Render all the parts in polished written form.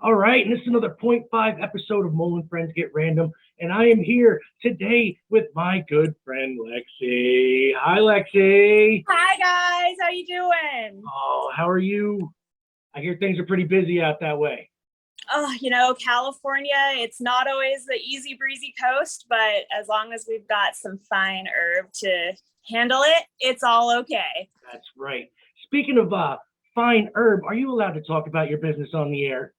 All right, and this is another point 0.5 episode of Mole and Friends Get Random, and I am here today with my good friend Lexi. Hi, Lexi. Hi guys, how you doing? Oh, how are you? I hear things are pretty busy out that way. Oh, California, it's not always the easy breezy coast, but as long as we've got some fine herb to handle it, it's all okay. That's right. Speaking of fine herb, are you allowed to talk about your business on the air?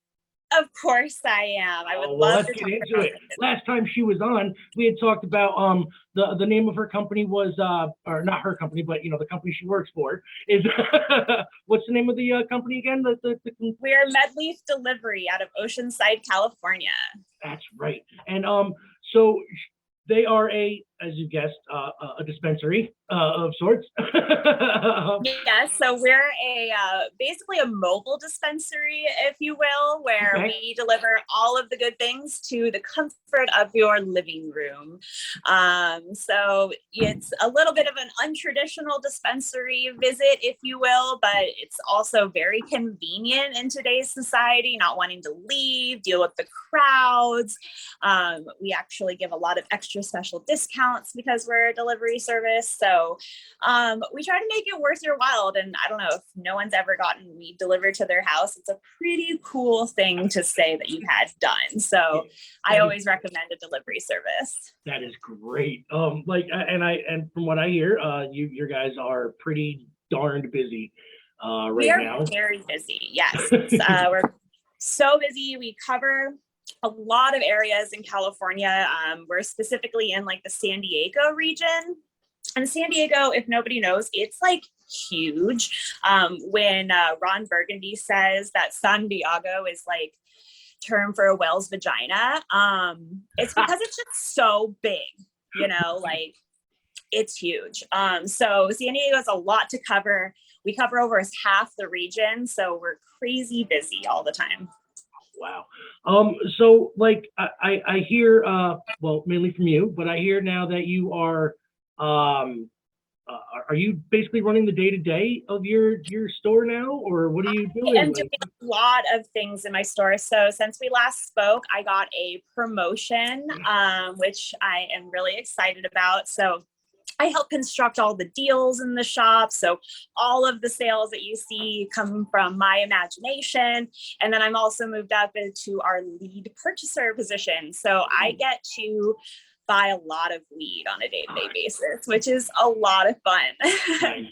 Of course I am. I would Oh, well, love let's to get talk into about it. Last time she was on, we had talked about the name of her company was or not her company, but the company she works for is what's the name of the company again? We're Medleaf Delivery out of Oceanside, California. That's right. And so they are as you guessed, a dispensary of sorts. Yeah, so we're basically a mobile dispensary, if you will, where Okay. we deliver all of the good things to the comfort of your living room. So it's a little bit of an untraditional dispensary visit, if you will, but it's also very convenient in today's society, not wanting to leave, deal with the crowds. We actually give a lot of extra special discounts because we're a delivery service. So we try to make it worth your while. And I don't know if no one's ever gotten weed delivered to their house. It's a pretty cool thing to say that you've had done. So I always recommend a delivery service. That is great. And from what I hear, you guys are pretty darned busy We right are now. very busy. Yes. We're so busy. We cover a lot of areas in California. We're specifically in like the San Diego region. And San Diego, if nobody knows, it's like huge. When Ron Burgundy says that San Diego is like term for a whale's vagina, it's because it's just so big, like it's huge. So San Diego has a lot to cover. We cover over half the region, so we're crazy busy all the time. Wow. So like I hear well, mainly from you, but I hear now that you are you basically running the day-to-day of your store now, or what are you doing? I'm doing a lot of things in my store. So since we last spoke, I got a promotion, which I am really excited about. So I help construct all the deals in the shop. So all of the sales that you see come from my imagination. And then I'm also moved up into our lead purchaser position. So I get to buy a lot of weed on a day-to-day basis, which is a lot of fun.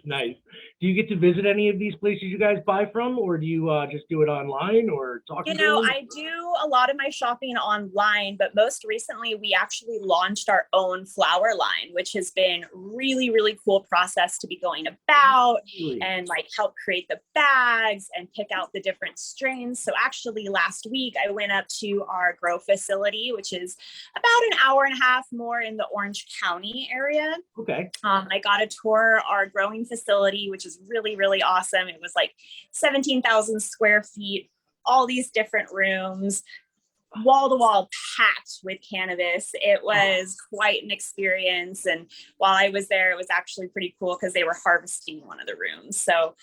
Nice. Do you get to visit any of these places you guys buy from, or do you just do it online or talking to them? I do a lot of my shopping online, but most recently we actually launched our own flower line, which has been really, really cool process to be going about and like help create the bags and pick out the different strains. So actually last week I went up to our grow facility, which is about an hour and a half more in the Orange County area. Okay. I got to tour our growing facility, which is really, really awesome. It was like 17,000 square feet, all these different rooms, wall to wall packed with cannabis. It was quite an experience. And while I was there, it was actually pretty cool because they were harvesting one of the rooms. So,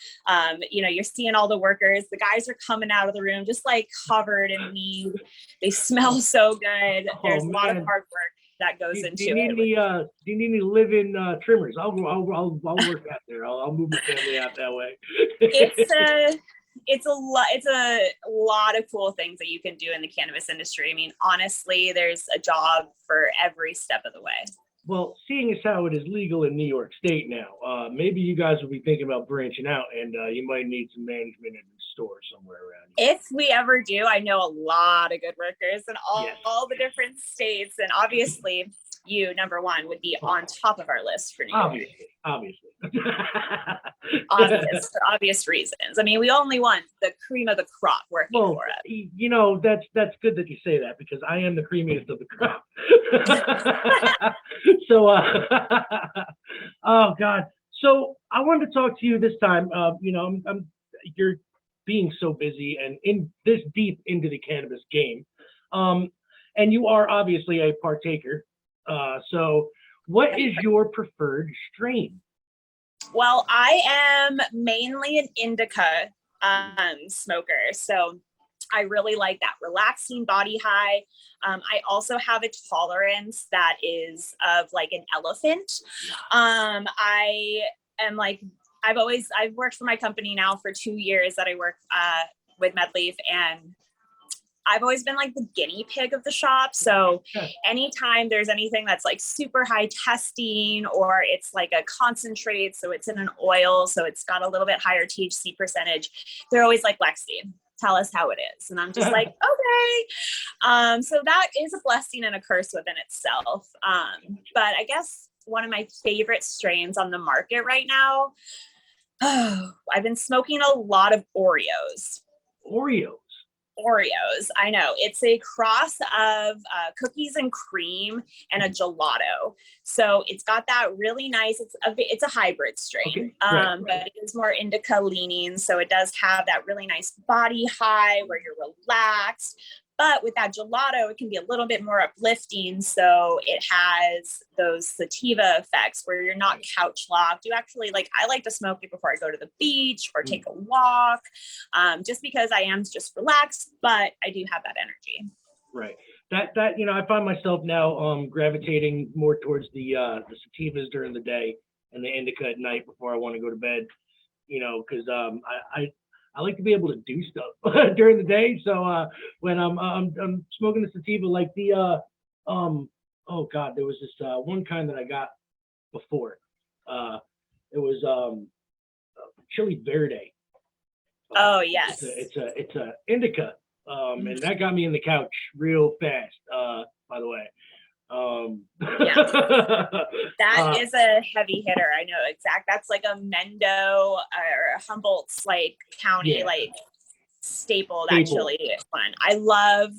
you're seeing all the workers, the guys are coming out of the room, just like covered in weed. They smell so good. There's a lot of hard work that goes into it. Do you need any live-in trimmers? I'll work out there. I'll move my family out that way. It's a lot of cool things that you can do in the cannabis industry. I mean, honestly, there's a job for every step of the way. Well, seeing as how it is legal in New York State now, maybe you guys will be thinking about branching out, and you might need some management in the store somewhere around here. If we ever do, I know a lot of good workers in all the different states, and obviously you, number one, would be on top of our list for New York. Obviously. For obvious reasons. I mean, we only want the cream of the crop working for us. That's good that you say that, because I am the creamiest of the crop. So, oh God. So I wanted to talk to you this time. You're being so busy and in this deep into the cannabis game, and you are obviously a partaker. So what is your preferred strain? Well, I am mainly an indica smoker. So I really like that relaxing body high. I also have a tolerance that is of like an elephant. I am like, I've worked for my company now for 2 years that I work with MedLeaf, and I've always been like the guinea pig of the shop. So anytime there's anything that's like super high testing, or it's like a concentrate, so it's in an oil, so it's got a little bit higher THC percentage, they're always like, Lexi, tell us how it is. And I'm just like, okay. So that is a blessing and a curse within itself. But I guess one of my favorite strains on the market right now, I've been smoking a lot of Oreos. Oreos. I know, it's a cross of cookies and cream and a gelato. So it's got that really nice, it's a hybrid strain, but it is more indica leaning. So it does have that really nice body high where you're relaxed. But with that gelato, it can be a little bit more uplifting. So it has those sativa effects where you're not couch locked. You actually I like to smoke it before I go to the beach or take a walk, just because I am just relaxed, but I do have that energy. Right. That I find myself now gravitating more towards the sativas during the day and the indica at night before I want to go to bed. Because I like to be able to do stuff during the day. So when I'm smoking the sativa, like the oh God, there was this one kind that I got before. It was Chili Verde. Oh yes, it's a indica, and that got me in the couch real fast. By the way. That is a heavy hitter. I know exact. That's like a Mendo or Humboldt's county staple. That chili is fun. I love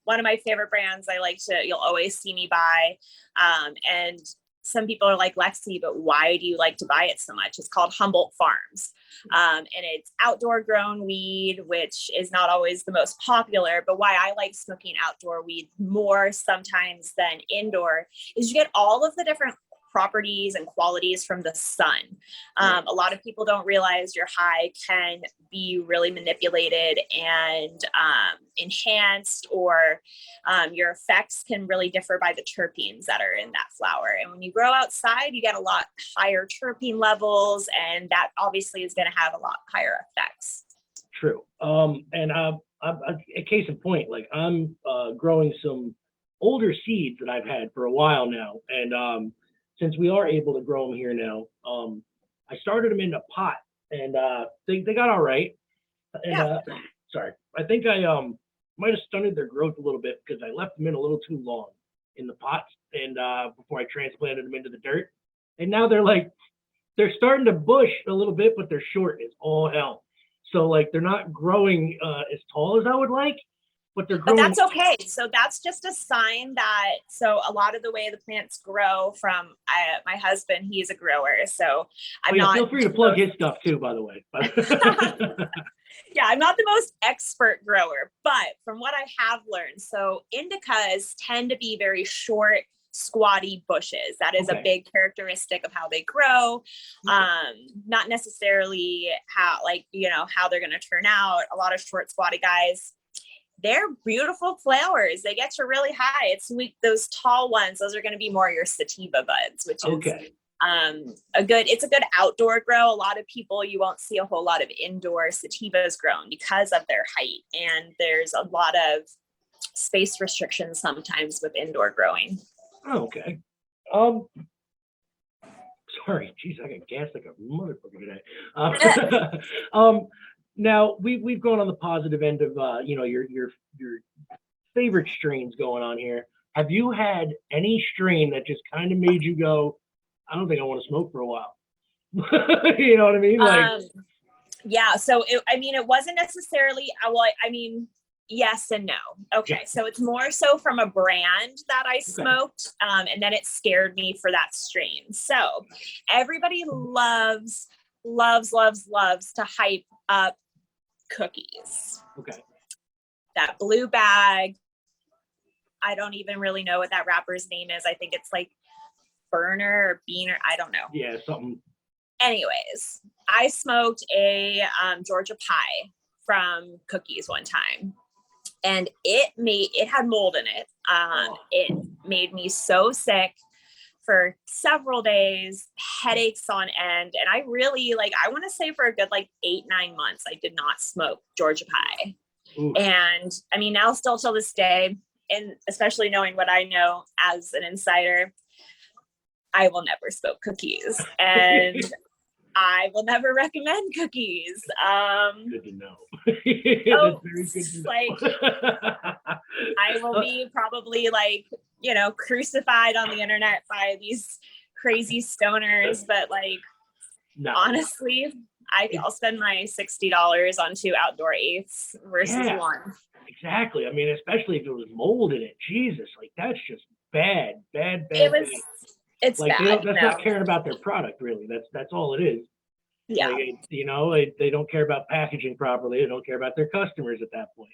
one of my favorite brands. You'll always see me buy, and some people are like, Lexi, but why do you like to buy it so much? It's called Humboldt Farms. And it's outdoor grown weed, which is not always the most popular, but why I like smoking outdoor weed more sometimes than indoor is you get all of the different properties and qualities from the sun. A lot of people don't realize your high can be really manipulated and enhanced, or your effects can really differ by the terpenes that are in that flower. And when you grow outside, you get a lot higher terpene levels, and that obviously is going to have a lot higher effects. True. And a case in point, I'm growing some older seeds that I've had for a while now, and since we are able to grow them here now, I started them in a pot, and they got all right. And sorry, I think I might have stunted their growth a little bit because I left them in a little too long in the pots, and before I transplanted them into the dirt. And now they're starting to bush a little bit, but they're short as all hell. So they're not growing as tall as I would like. But that's okay. So that's just a sign that, so a lot of the way the plants grow from my husband, he's a grower. So feel free to plug his stuff too, by the way. Yeah, I'm not the most expert grower, but from what I have learned, so indicas tend to be very short, squatty bushes. That is a big characteristic of how they grow. Not necessarily how they're going to turn out. A lot of short, squatty guys, they're beautiful flowers. They get you really high. It's sweet. Those tall ones, those are going to be more your sativa buds, which is it's a good outdoor grow. A lot of people, you won't see a whole lot of indoor sativas grown because of their height. And there's a lot of space restrictions sometimes with indoor growing. Oh, okay. Sorry, geez, I got gas like a motherfucker today. Now we've gone on the positive end of your favorite strains going on here. Have you had any strain that just kind of made you go, I don't think I want to smoke for a while? You know what I mean? So it wasn't necessarily. Yes and no. Okay, so it's more so from a brand that I smoked, and then it scared me for that strain. So everybody loves to hype up cookies. Okay. That blue bag. I don't even really know what that rapper's name is. I think it's like Burner or Beaner. I don't know. Yeah, something. Anyways, I smoked a Georgia pie from cookies one time, and it had mold in it. It made me so sick for several days, headaches on end. And I really I want to say for a good 8-9 months, I did not smoke Georgia pie. Ooh. And I mean, now still till this day, and especially knowing what I know as an insider, I will never smoke cookies. And I will never recommend cookies. Good to know. That's very good to know. I will be probably crucified on the internet by these crazy stoners, but no. Honestly, I'll spend my $60 on 2 outdoor eighths versus one. Exactly. I mean, especially if it was mold in it. Jesus, that's just bad. It's bad. That's not caring about their product, really. That's all it is. Yeah. They don't care about packaging properly. They don't care about their customers at that point.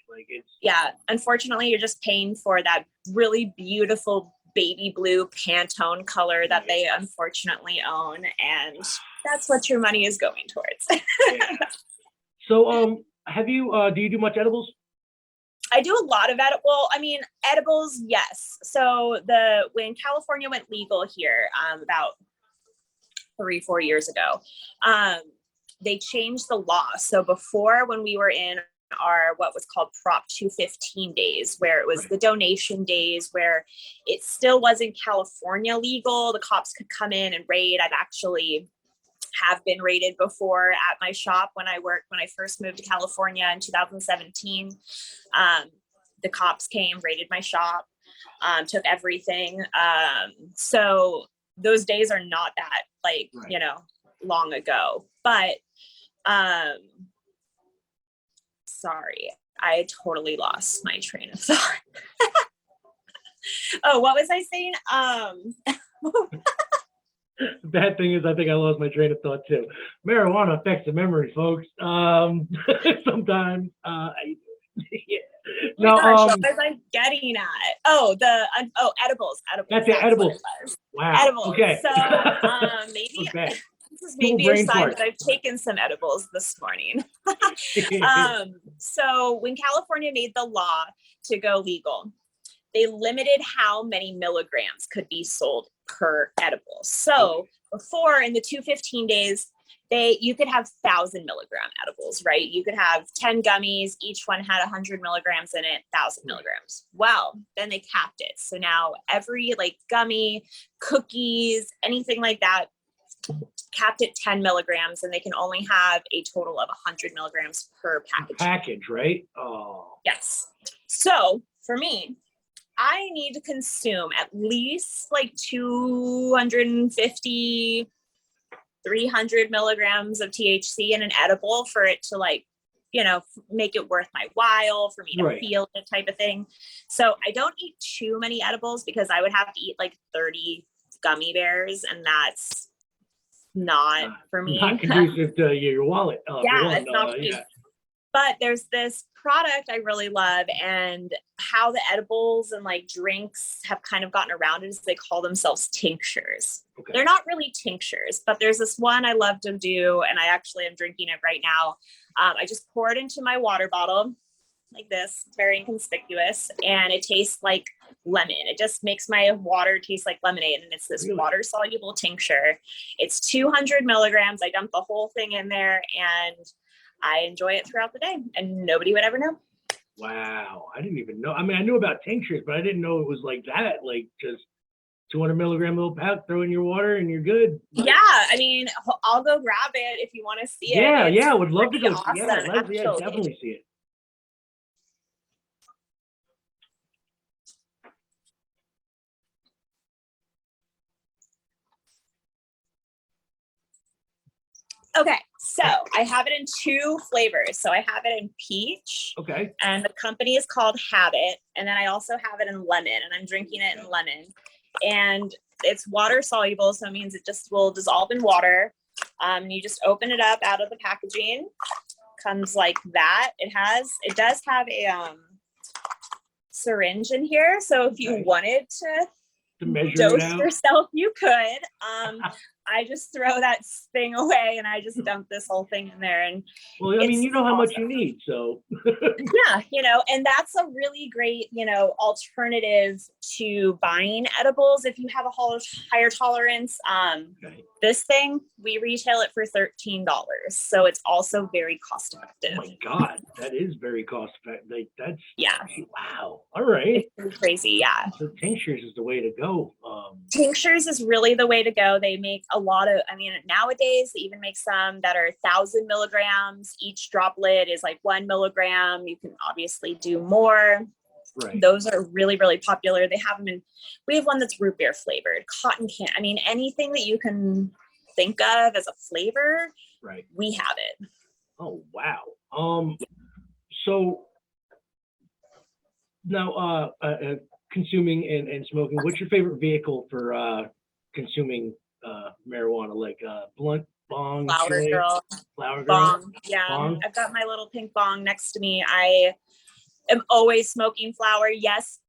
Unfortunately, you're just paying for that really beautiful baby blue Pantone color that they unfortunately own, and that's what your money is going towards. So, have you? Do you do much edibles? I do a lot of edibles, yes. So when California went legal here, about 3-4 years ago, they changed the law. So before, when we were in our what was called Prop 215 days, where it was the donation days, where it still wasn't California legal, the cops could come in and raid. I've actually have been raided before at my shop when I first moved to California in 2017. The cops came, raided my shop, took everything. So those days are not that long ago, but sorry, I totally lost my train of thought. Oh, what was I saying? The bad thing is, I think I lost my train of thought too. Marijuana affects the memory, folks. Sometimes. Yeah. No. What was I getting at? Oh, edibles. That's it. Edibles. Wow. Edibles. Okay. So maybe okay. This is maybe a sign that I've taken some edibles this morning. So when California made the law to go legal, they limited how many milligrams could be sold per edible. So before, in the 215 days, you could have 1,000 milligram edibles, right? You could have 10 gummies. Each one had 100 milligrams in it, 1,000 milligrams. Well, then they capped it. So now every gummy, cookies, anything like that, capped at 10 milligrams, and they can only have a total of 100 milligrams per package. Right? Oh. Yes. So for me, I need to consume at least 250, 300 milligrams of THC in an edible for it to make it worth my while for me to feel it, type of thing. So I don't eat too many edibles because I would have to eat 30 gummy bears, and that's not for me. Not conducive to your wallet. It's not. But there's this product I really love, and how the edibles and drinks have kind of gotten around it is they call themselves tinctures. Okay. They're not really tinctures, but there's this one I love to do, and I actually am drinking it right now. I just pour it into my water bottle like this. It's very inconspicuous, and it tastes like lemon. It just makes my water taste like lemonade, and it's this water-soluble tincture. It's 200 milligrams. I dump the whole thing in there, and I enjoy it throughout the day, and nobody would ever know. Wow. I didn't even know. I mean, I knew about tinctures, but I didn't know it was like that. Just 200 milligram little pack, throw in your water, and you're good. Yeah. I mean, I'll go grab it if you want to see it. Yeah. I would love to go. Awesome, Definitely see it. Okay, so I have it in 2 flavors. So I have it in peach. Okay. And the company is called Habit. And then I also have it in lemon, and I'm drinking it in lemon. And it's water soluble, so it means it just will dissolve in water. You just open it up out of the packaging. Comes like that. It does have a syringe in here. So if you wanted to measure dose yourself, you could. I just throw that thing away and I just dump this whole thing in there, and Well, I mean, it's you know how much you awesome. need, so Yeah, and that's a really great, alternative to buying edibles if you have a higher tolerance. okay. This thing, we retail it for $13. So it's also very cost Oh effective. my God, that is very cost effective. Like that's Yeah, wow. All right. it's pretty crazy. Yeah. So tinctures is the way to go. Tinctures is really the way to go. They make a lot of, I mean, nowadays they even make some that are 1,000 milligrams. Each droplet is like 1 milligram. You can obviously do more. Right. Those are really, really popular. They have them we have one that's root beer flavored, cotton can. I mean, anything that you can think of as a flavor, Right. we have it. Oh wow. So now, consuming and smoking. What's your favorite vehicle for consuming marijuana? Like blunt, bong, Flower joint, girl, flower girl, bong. Yeah, bong. I've got my little pink bong next to me. I am always smoking flower. Yes,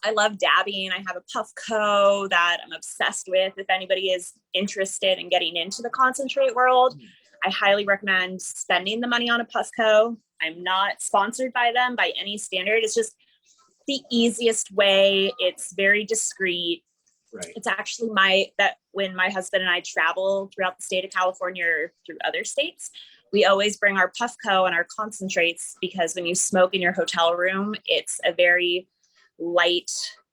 I love dabbing. I have a Puffco that I'm obsessed with. If anybody is interested in getting into the concentrate world, I highly recommend spending the money on a Puffco. I'm not sponsored by them by any standard. It's just the easiest way. It's very discreet. Right. It's actually when my husband and I travel throughout the state of California or through other states, we always bring our Puffco and our concentrates, because when you smoke in your hotel room, it's a very light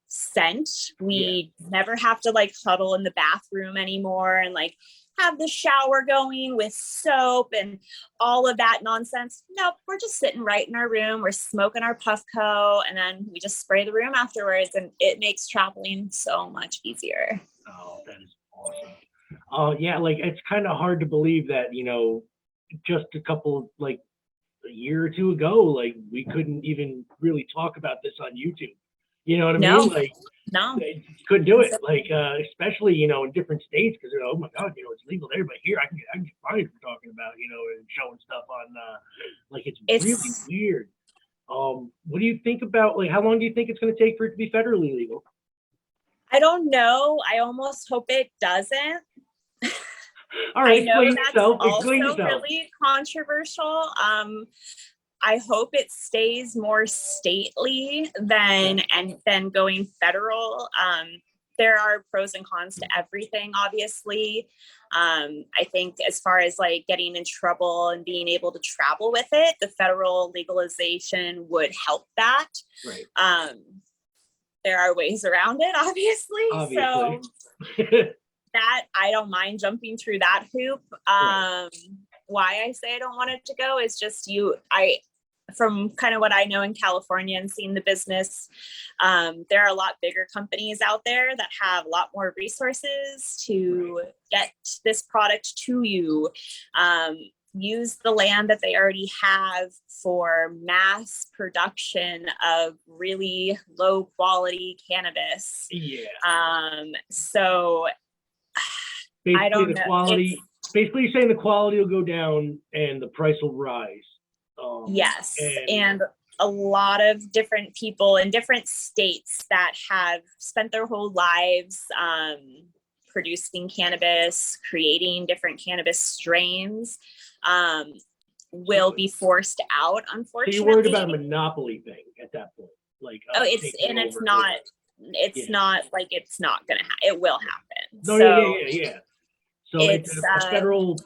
scent. Yeah. We never have to like huddle in the bathroom anymore and like have the shower going with soap and all of that nonsense. Nope, we're just sitting right in our room. We're smoking our Puffco, and then we just spray the room afterwards, and it makes traveling so much easier. Oh, that is awesome. Oh yeah, like it's kind of hard to believe that just a couple like a year or two ago, like we couldn't even really talk about this on YouTube. You know what I mean? No, Like no. they couldn't do it. Like especially in different states, because oh my God, it's legal there, but here I can get fired for talking about and showing stuff on like it's really It's weird. What do you think about like how long do you think it's going to take for it to be federally legal? I don't know. I almost hope it doesn't. All I right, know explain that's yourself. Explain also yourself. really controversial. I hope it stays more stately than going federal. There are pros and cons to everything, obviously. I think as far as like getting in trouble and being able to travel with it, the federal legalization would help that. Right. There are ways around it, obviously. So that I don't mind jumping through that hoop. Right. Why I say I don't want it to go is just from kind of what I know in California and seeing the business, there are a lot bigger companies out there that have a lot more resources to get this product to you. Use the land that they already have for mass production of really low quality cannabis. Yeah. So basically I don't the know. quality. Basically, you're saying the quality will go down and the price will rise. Yes, and a lot of different people in different states that have spent their whole lives producing cannabis, creating different cannabis strains, will be forced out, unfortunately. So you're worried about a monopoly thing at that point, like it's not. It's not like it's not gonna happen. It will happen. No, so yeah. So it's a federal.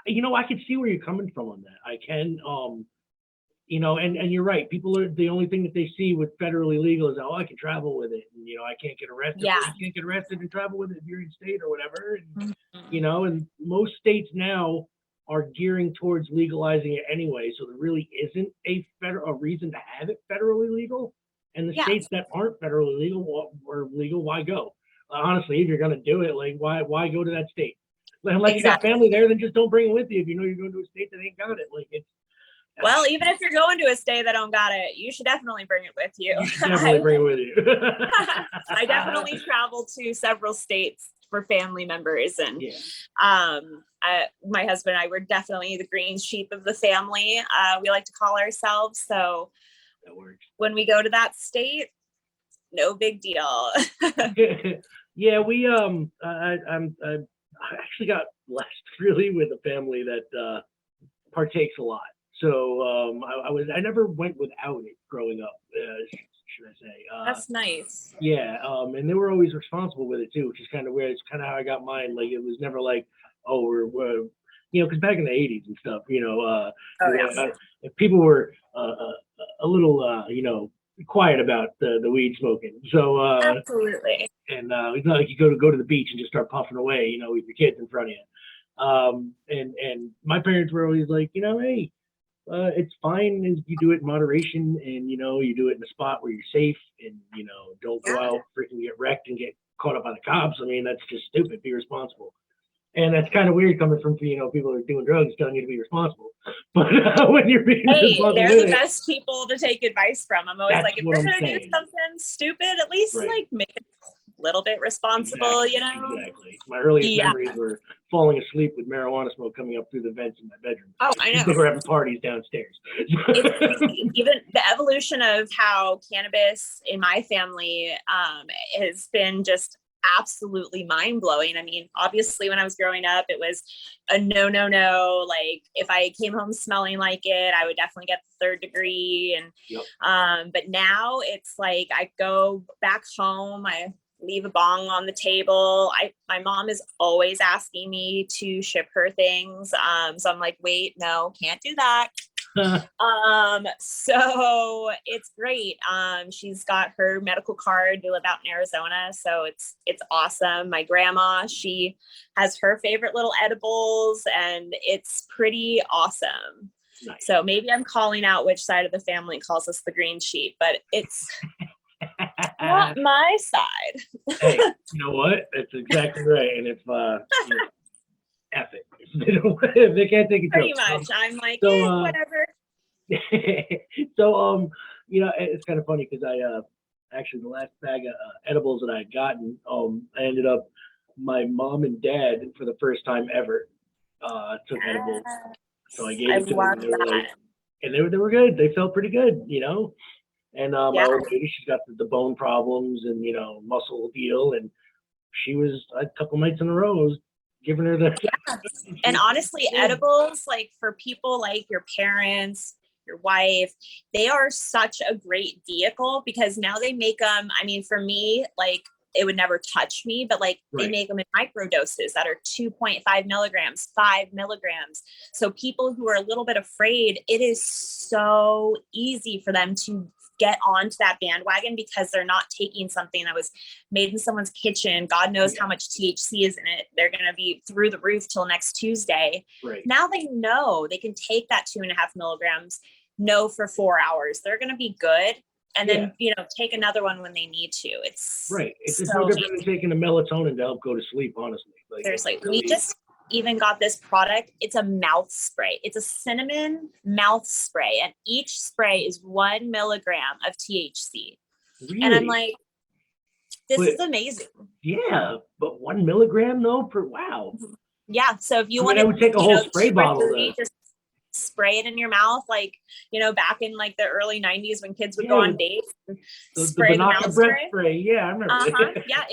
I can see where you're coming from on that. I can, and you're right. People are the only thing that they see with federally legal is, I can travel with it, and I can't get arrested. Yeah, you can't get arrested and travel with it if you're in state or whatever. And, mm-hmm. And most states now are gearing towards legalizing it anyway, so there really isn't a reason to have it federally legal. And the states that aren't federally legal or legal, why go? Honestly, if you're going to do it, like why go to that state? Unless you got family there, then just don't bring it with you. If you know you're going to a state that ain't got it, like it's. Well, even if you're going to a state that don't got it, you should definitely bring it with you. You should definitely bring it with you. I definitely travel to several states for family members, and my husband and I were definitely the green sheep of the family. We like to call ourselves. So that works. When we go to that state, no big deal. Yeah, we I actually got blessed really with a family that partakes a lot. So I never went without it growing up. Should I say? That's nice. Yeah, and they were always responsible with it too, which is kind of weird. It's kind of how I got mine. Like it was never like, oh, we're because back in the '80s and stuff, Oh yeah. if people were a little, quiet about the weed smoking. So Absolutely. and it's not like you go to the beach and just start puffing away, with your kids in front of you. And my parents were always like, hey, it's fine as you do it in moderation, and you do it in a spot where you're safe, and don't go Yeah. out freaking get wrecked and get caught up by the cops. I mean, that's just stupid. Be responsible. And that's kind of weird coming from people who are doing drugs telling you to be responsible. But when you're being Hey, responsible, they're the with it, best people to take advice from. I'm always that's like, if what you're I'm gonna do saying. something stupid, at least Right. like make it a little bit responsible, Exactly. My earliest Yeah. memories were falling asleep with marijuana smoke coming up through the vents in my bedroom. Oh, I know. They were having parties downstairs. It's crazy. Even the evolution of how cannabis in my family has been just absolutely mind blowing. I mean, obviously, when I was growing up, it was a no, no, no. Like, if I came home smelling like it, I would definitely get the third degree. And Yep. but now it's like I go back home, I leave a bong on the table. My mom is always asking me to ship her things. So I'm like, wait, no, can't do that. So it's great. She's got her medical card. We live out in Arizona, so it's awesome. My grandma, she has her favorite little edibles, and it's pretty awesome. Nice. So maybe I'm calling out which side of the family calls us the green sheep, but it's not my side. Hey, you know what? That's exactly right. And if F it. If they can't take a Pretty joke. much. I'm like, So whatever. so it's kind of funny because I actually the last bag of edibles that I had gotten, I ended up my mom and dad for the first time ever took edibles. So I gave it to them, and they were like, and they were good. They felt pretty good, And my old lady, she's got the bone problems and muscle deal, and she was a couple nights in a row. I was giving her the And honestly, edibles, like for people like your parents, your wife, they are such a great vehicle because now they make them. I mean, for me, like it would never touch me, but like they make them in micro doses that are 2.5 milligrams, 5 milligrams. So people who are a little bit afraid, it is so easy for them to get onto that bandwagon because they're not taking something that was made in someone's kitchen. God knows how much THC is in it. They're going to be through the roof till next Tuesday. Right. Now they know they can take that 2.5 milligrams, know for 4 hours. They're going to be good. And then, take another one when they need to. It's right. It's so no different than taking a melatonin to help go to sleep, honestly. Like, seriously, we just even got this product. It's a mouth spray. It's a cinnamon mouth spray. And each spray is 1 milligram of THC. Really? And I'm like, this is amazing. Yeah, but 1 milligram though per wow. Yeah. So if you want I would take a whole spray bottle. Just spray it in your mouth, like back in like the early 90s when kids would go on dates and spray the mouth breath spray. Yeah, I remember. Yeah,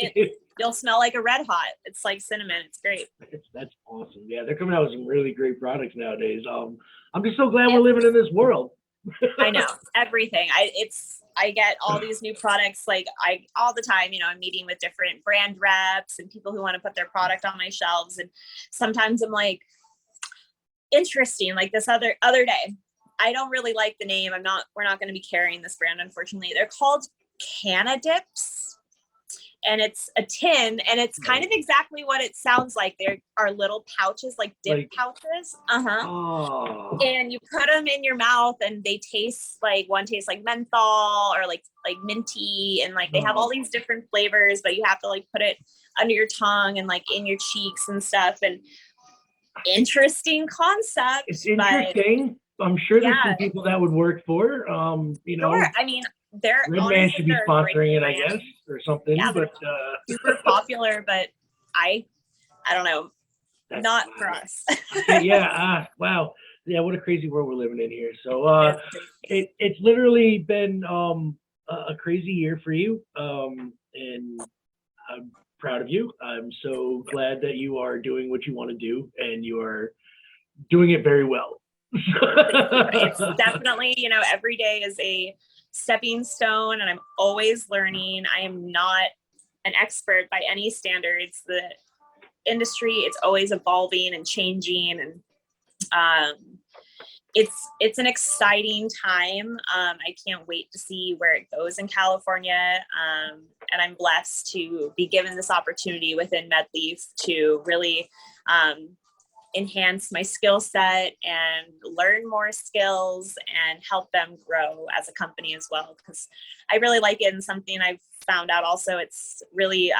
you'll smell like a red hot. It's like cinnamon. It's great. That's awesome. Yeah, they're coming out with some really great products nowadays. I'm just so glad we're living in this world. I know everything. I get all these new products like all the time. I'm meeting with different brand reps and people who want to put their product on my shelves, and sometimes I'm like, interesting. Like this other day, I don't really like the name. We're not going to be carrying this brand, unfortunately. They're called Canna Dips, and it's a tin, and it's kind of exactly what it sounds like. There are little pouches, like dip pouches. Oh. And you put them in your mouth, and they taste like, one tastes like menthol or like minty, and like they have all these different flavors, but you have to like put it under your tongue and like in your cheeks and stuff. And interesting concept. It's interesting. I'm sure there's some people that would work for. Sure. I mean, they're Red Man should be sponsoring it, I guess, or something. Yeah, but super popular, but I don't know. Not for us. Yeah. Wow. Yeah. What a crazy world we're living in here. So it's literally been a crazy year for you. And I'm proud of you. I'm so glad that you are doing what you want to do, and you are doing it very well. It's definitely, every day is a stepping stone, and I'm always learning. I am not an expert by any standards. The industry, it's always evolving and changing, and it's an exciting time. I can't wait to see where it goes in California. And I'm blessed to be given this opportunity within MedLeaf to really enhance my skill set and learn more skills and help them grow as a company as well. Because I really like it, and something I've found out also, it's really,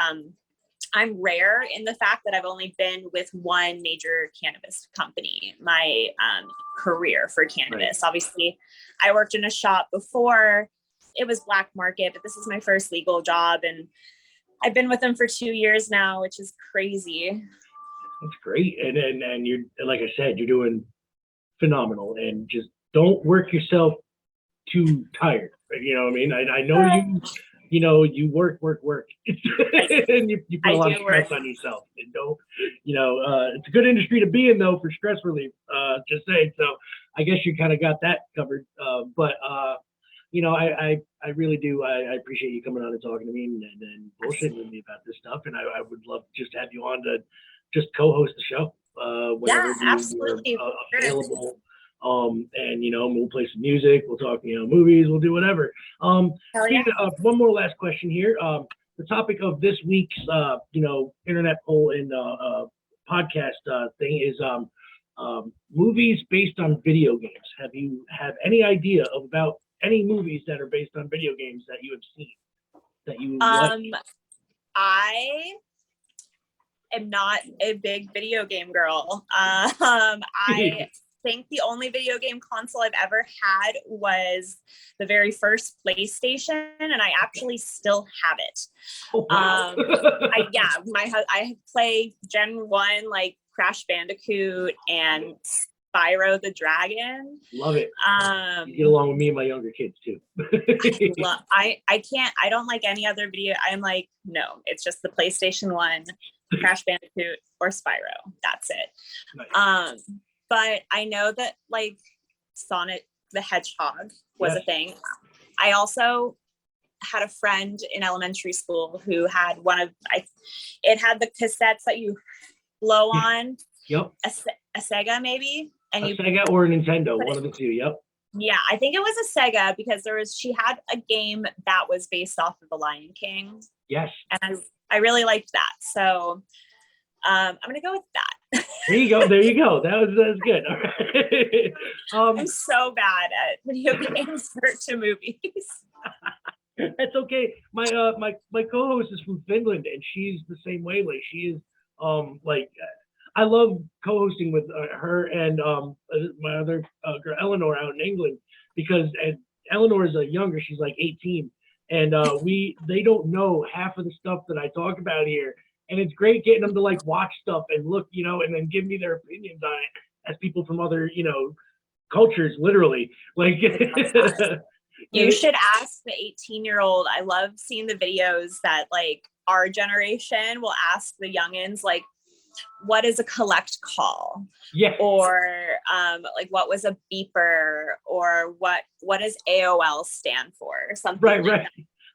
I'm rare in the fact that I've only been with one major cannabis company my career for cannabis. Right. Obviously, I worked in a shop before. It was black market, but this is my first legal job, and I've been with them for 2 years now, which is crazy. That's great. And you're, like I said, you're doing phenomenal, and just don't work yourself too tired. You know what I mean? I know you work, and you put a lot of stress on yourself, and don't, it's a good industry to be in though for stress relief, just saying. So I guess you kind of got that covered. But I really do. I appreciate you coming on and talking to me and bullshitting with me about this stuff. And I would love to just have you on to just co-host the show whenever absolutely. You're available. And we'll play some music, we'll talk movies, we'll do whatever. One more last question here. The topic of this week's internet poll and podcast thing is movies based on video games. Have you have any idea about any movies that are based on video games that you have seen that you like? I am not a big video game girl. I think the only video game console I've ever had was the very first PlayStation, and I actually still have it. Oh, wow. I play Gen 1, like Crash Bandicoot and Spyro the Dragon. Love it. You get along with me and my younger kids too. I don't like any other video. I'm like, no, it's just the PlayStation 1, Crash Bandicoot, or Spyro. That's it. Nice. But I know that like Sonic the Hedgehog was a thing. I also had a friend in elementary school who had it had the cassettes that you blow on. Yep. A Sega maybe. And Sega or a Nintendo, one of the two. Yep. Yeah, I think it was a Sega because she had a game that was based off of The Lion King. Yes. And I really liked that. So I'm gonna go with that. There you go. That was good. All right. I'm so bad at video games to movies. That's okay. My co-host is from Finland, and she's the same way. Like she is I love co-hosting with her and my other girl Eleanor out in England, because Eleanor is younger. She's like 18, and they don't know half of the stuff that I talk about here. And it's great getting them to like watch stuff and look, and then give me their opinions on it as people from other, cultures, literally. Like you should ask the 18-year-old. I love seeing the videos that like our generation will ask the youngins, like, what is a collect call? Yeah. Or like what was a beeper, or what does AOL stand for? Something right. That.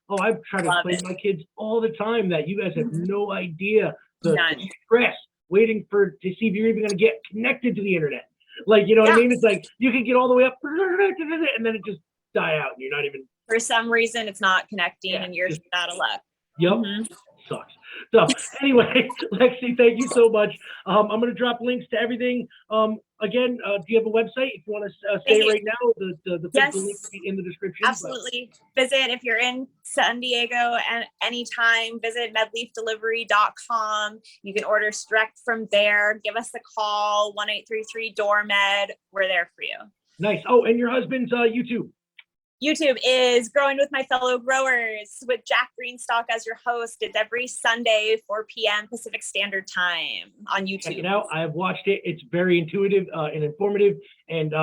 Oh, I've tried to explain to my kids all the time that you guys have no idea the stress waiting to see if you're even going to get connected to the internet. Like, what I mean? It's like you can get all the way up and then it just die out, and you're not even. For some reason, it's not connecting, and you're just out of luck. Yep. Mm-hmm. Sucks. So anyway, Lexi, thank you so much. I'm going to drop links to everything. Again, do you have a website if you want to say it right now? The physical link will be in the description. Absolutely. Visit if you're in San Diego and anytime, visit medleafdelivery.com. You can order direct from there. Give us a call, 1-833-DOOR-MED. We're there for you. Nice. Oh, and your husband's YouTube. YouTube is Growing with My Fellow Growers with Jack Greenstock as your host. It's every Sunday, 4 p.m. Pacific Standard Time on YouTube. Check it out. I've watched it. It's very intuitive and informative, and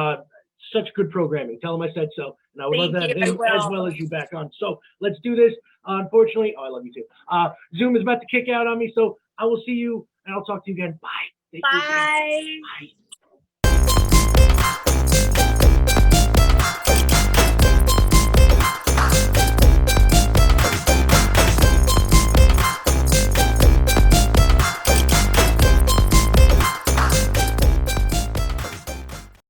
such good programming. Tell him I said so. And I would love to have Thank you. him as well as you back on. So let's do this. Unfortunately, I love you too. Zoom is about to kick out on me. So I will see you and I'll talk to you again. Bye. Bye. Bye.